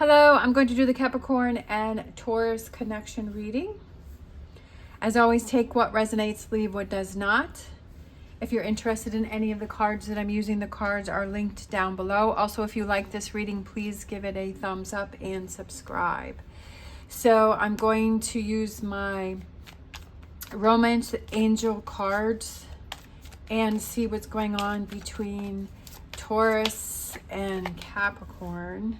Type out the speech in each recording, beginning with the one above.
Hello, I'm going to do the Capricorn and Taurus connection reading. As always, take what resonates, leave what does not. If you're interested in any of the cards that I'm using, the cards are linked down below. Also, if you like this reading, please give it a thumbs up and subscribe. So I'm going to use my Romance Angel cards and see what's going on between Taurus and Capricorn.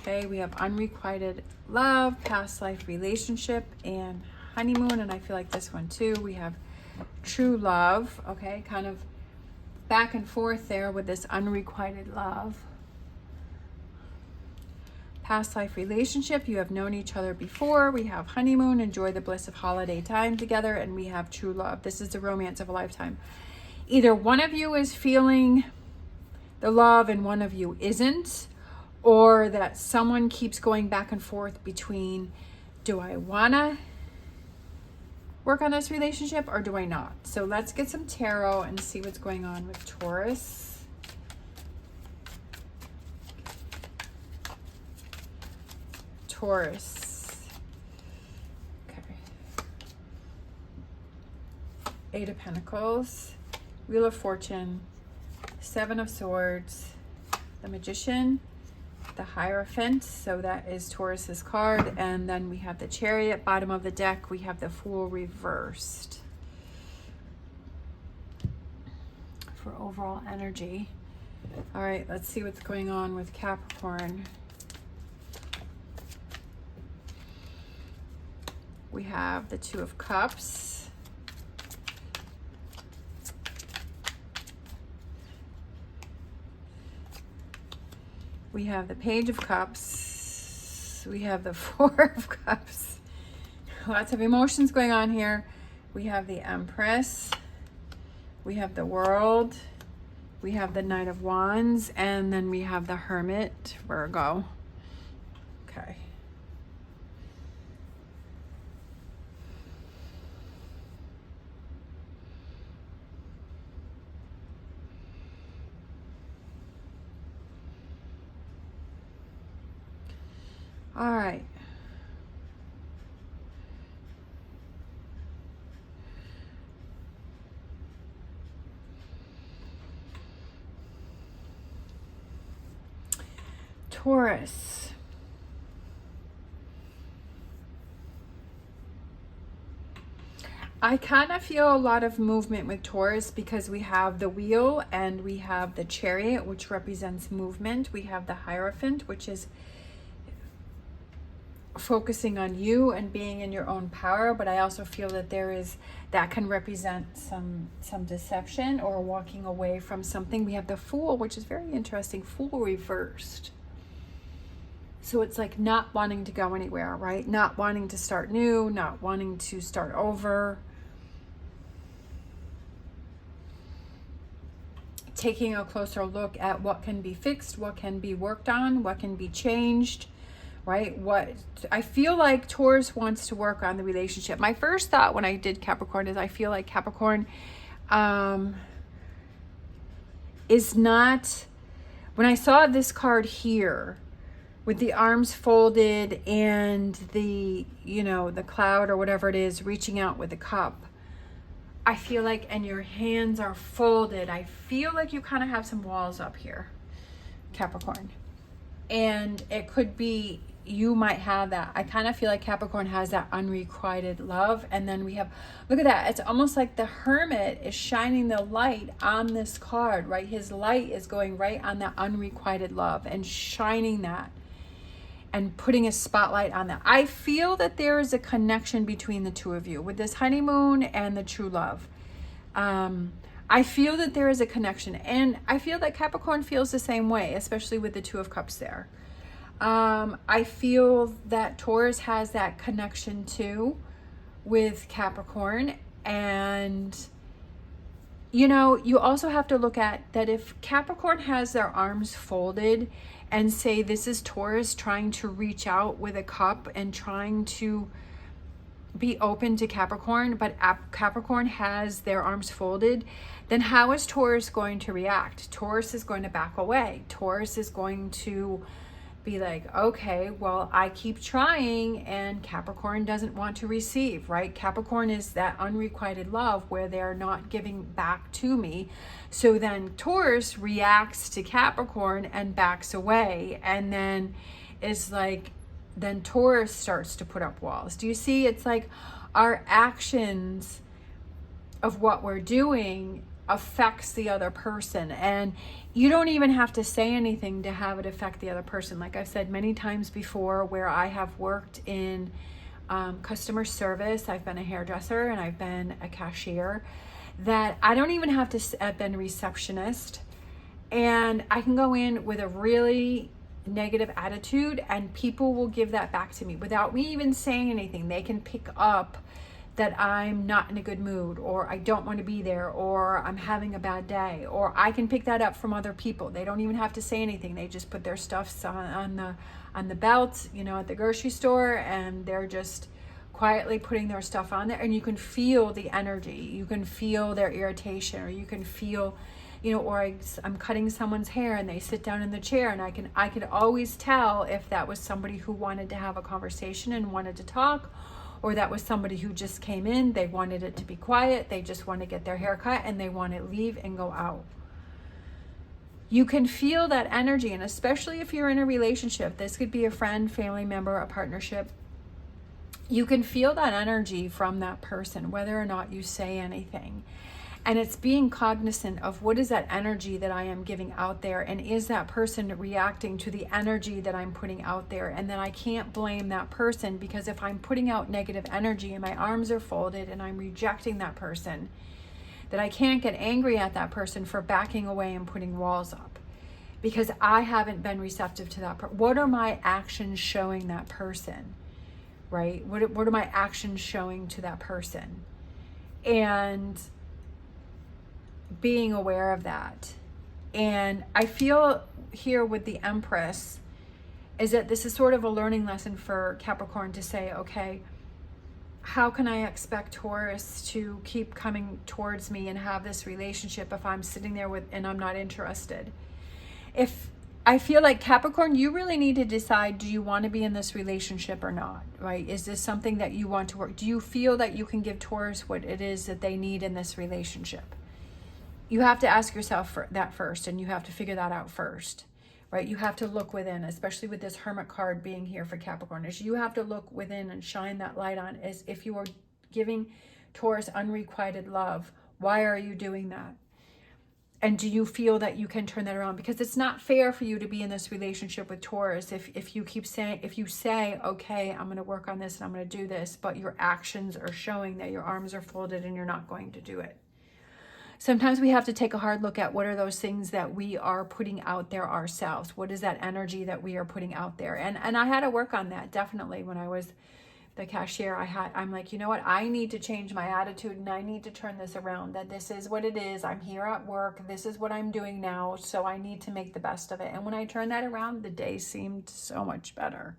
Okay, we have unrequited love, past life relationship, and honeymoon. And I feel like this one too. We have true love. Okay, kind of back and forth there with this unrequited love. Past life relationship, you have known each other before. We have honeymoon, enjoy the bliss of holiday time together. And we have true love. This is the romance of a lifetime. Either one of you is feeling the love and one of you isn't. Or that someone keeps going back and forth between, do I want to work on this relationship or do I not? So let's get some tarot and see what's going on with Taurus. Taurus. Okay. Eight of Pentacles, Wheel of Fortune, Seven of Swords, the Magician, the Hierophant, so that is Taurus's card, and then we have the Chariot. Bottom of the deck we have the Fool reversed for overall energy. All right, let's see what's going on with Capricorn. We have the Two of Cups, we have the Page of Cups, we have the Four of Cups. Lots of emotions going on here. We have the Empress, we have the World, we have the Knight of Wands, and then we have the Hermit, Virgo. Okay. All right. Taurus. I kind of feel a lot of movement with Taurus because we have the Wheel and we have the Chariot, which represents movement. We have the Hierophant, which is focusing on you and being in your own power, but I also feel that that can represent some deception or walking away from something. We have the Fool, which is very interesting. Fool reversed, so it's like not wanting to go anywhere, right? Not wanting to start new, not wanting to start over, taking a closer look at what can be fixed, what can be worked on, what can be changed, right? What I feel like Taurus wants to work on the relationship. My first thought when I did Capricorn is I feel like Capricorn is not, when I saw this card here with the arms folded and the, you know, the cloud or whatever it is reaching out with the cup, I feel like, and your hands are folded, I feel like you kind of have some walls up here, Capricorn. And it could be, you might have that. I kind of feel like Capricorn has that unrequited love. And then we have, look at that. It's almost like the Hermit is shining the light on this card, right? His light is going right on that unrequited love and shining that and putting a spotlight on that. I feel that there is a connection between the two of you with this honeymoon and the true love. I feel that there is a connection, and I feel that Capricorn feels the same way, especially with the Two of Cups there. I feel that Taurus has that connection too with Capricorn. And, you know, you also have to look at that if Capricorn has their arms folded and say this is Taurus trying to reach out with a cup and trying to be open to Capricorn, but Capricorn has their arms folded, then how is Taurus going to react? Taurus is going to back away. Taurus is going to be like, okay, well, I keep trying and Capricorn doesn't want to receive, right? Capricorn is that unrequited love where they're not giving back to me. So then Taurus reacts to Capricorn and backs away. And then it's like, then Taurus starts to put up walls. Do you see? It's like our actions of what we're doing affects the other person, and you don't even have to say anything to have it affect the other person. Like I've said many times before, where I have worked in customer service, I've been a hairdresser and I've been a cashier, that I don't even have to have been a receptionist, and I can go in with a really negative attitude and people will give that back to me without me even saying anything. They can pick up that I'm not in a good mood, or I don't want to be there, or I'm having a bad day, or I can pick that up from other people. They don't even have to say anything. They just put their stuff on the belt, you know, at the grocery store, and they're just quietly putting their stuff on there, and you can feel the energy. You can feel their irritation, or you can feel, you know, or I'm cutting someone's hair and they sit down in the chair, and I could always tell if that was somebody who wanted to have a conversation and wanted to talk, or that was somebody who just came in, they wanted it to be quiet, they just want to get their hair cut and they want to leave and go out. You can feel that energy, and especially if you're in a relationship, this could be a friend, family member, a partnership, you can feel that energy from that person, whether or not you say anything. And it's being cognizant of what is that energy that I am giving out there, and is that person reacting to the energy that I'm putting out there? And then I can't blame that person, because if I'm putting out negative energy and my arms are folded and I'm rejecting that person, that I can't get angry at that person for backing away and putting walls up, because I haven't been receptive to that. What are my actions showing that person, right? What are my actions showing to that person? And being aware of that. And I feel here with the Empress is that this is sort of a learning lesson for Capricorn to say, okay, how can I expect Taurus to keep coming towards me and have this relationship if I'm sitting there with and I'm not interested? If I feel like Capricorn, you really need to decide, do you want to be in this relationship or not, right? Is this something that you want to work? Do you feel that you can give Taurus what it is that they need in this relationship? You have to ask yourself that first, and you have to figure that out first, right? You have to look within, especially with this Hermit card being here for Capricorn, is you have to look within and shine that light on. As if you are giving Taurus unrequited love, why are you doing that? And do you feel that you can turn that around? Because it's not fair for you to be in this relationship with Taurus if you keep saying, if you say, okay, I'm going to work on this and I'm going to do this, but your actions are showing that your arms are folded and you're not going to do it. Sometimes we have to take a hard look at what are those things that we are putting out there ourselves. What is that energy that we are putting out there? And I had to work on that, definitely. When I was the cashier, I'm like, you know what? I need to change my attitude, and I need to turn this around, that this is what it is. I'm here at work. This is what I'm doing now. So I need to make the best of it. And when I turned that around, the day seemed so much better.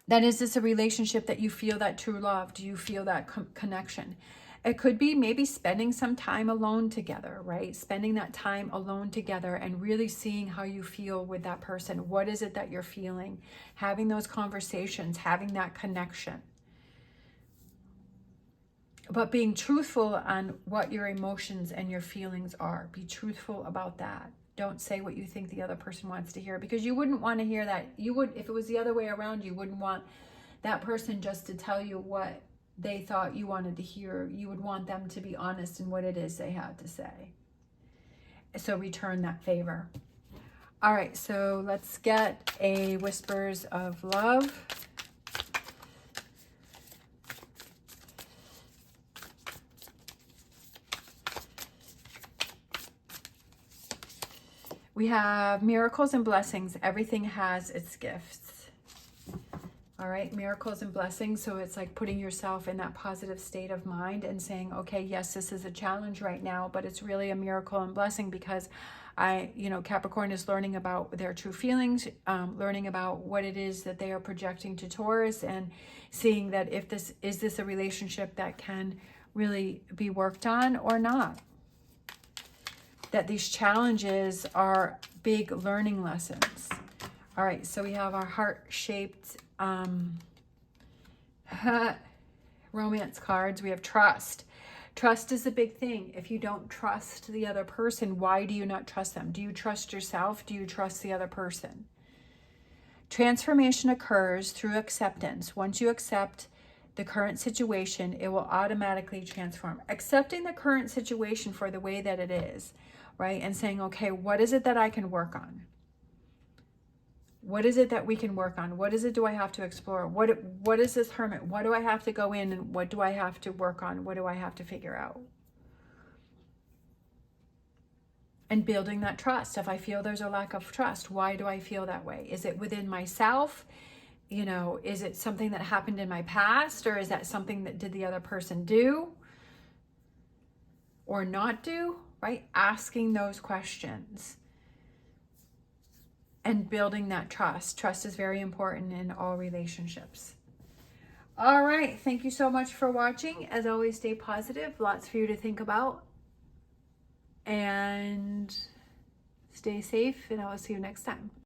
Then is this a relationship that you feel that true love? Do you feel that connection? It could be maybe spending some time alone together, right? Spending that time alone together and really seeing how you feel with that person. What is it that you're feeling? Having those conversations, having that connection. But being truthful on what your emotions and your feelings are. Be truthful about that. Don't say what you think the other person wants to hear, because you wouldn't want to hear that. You would, if it was the other way around, you wouldn't want that person just to tell you what they thought you wanted to hear. You would want them to be honest in what it is they had to say. So return that favor. All right, so let's get a Whispers of Love. We have miracles and blessings. Everything has its gifts. All right, miracles and blessings. So it's like putting yourself in that positive state of mind and saying, okay, yes, this is a challenge right now, but it's really a miracle and blessing, because Capricorn is learning about their true feelings, learning about what it is that they are projecting to Taurus, and seeing that if this is a relationship that can really be worked on or not. that these challenges are big learning lessons. All right, so we have our heart-shaped romance cards. We have trust. Trust is a big thing. If you don't trust the other person, why do you not trust them? Do you trust yourself? Do you trust the other person? Transformation occurs through acceptance. Once you accept the current situation, it will automatically transform. Accepting the current situation for the way that it is, right? And saying, okay, what is it that I can work on? What is it that we can work on? What is it do I have to explore? What is this hermit? What do I have to go in and what do I have to work on? What do I have to figure out? And building that trust. If I feel there's a lack of trust, why do I feel that way? Is it within myself? You know, is it something that happened in my past, or is that something that did the other person do or not do, right? Asking those questions and building that trust. Trust is very important in all relationships. All right. Thank you so much for watching. As always, stay positive. Lots for you to think about. And stay safe, and I will see you next time.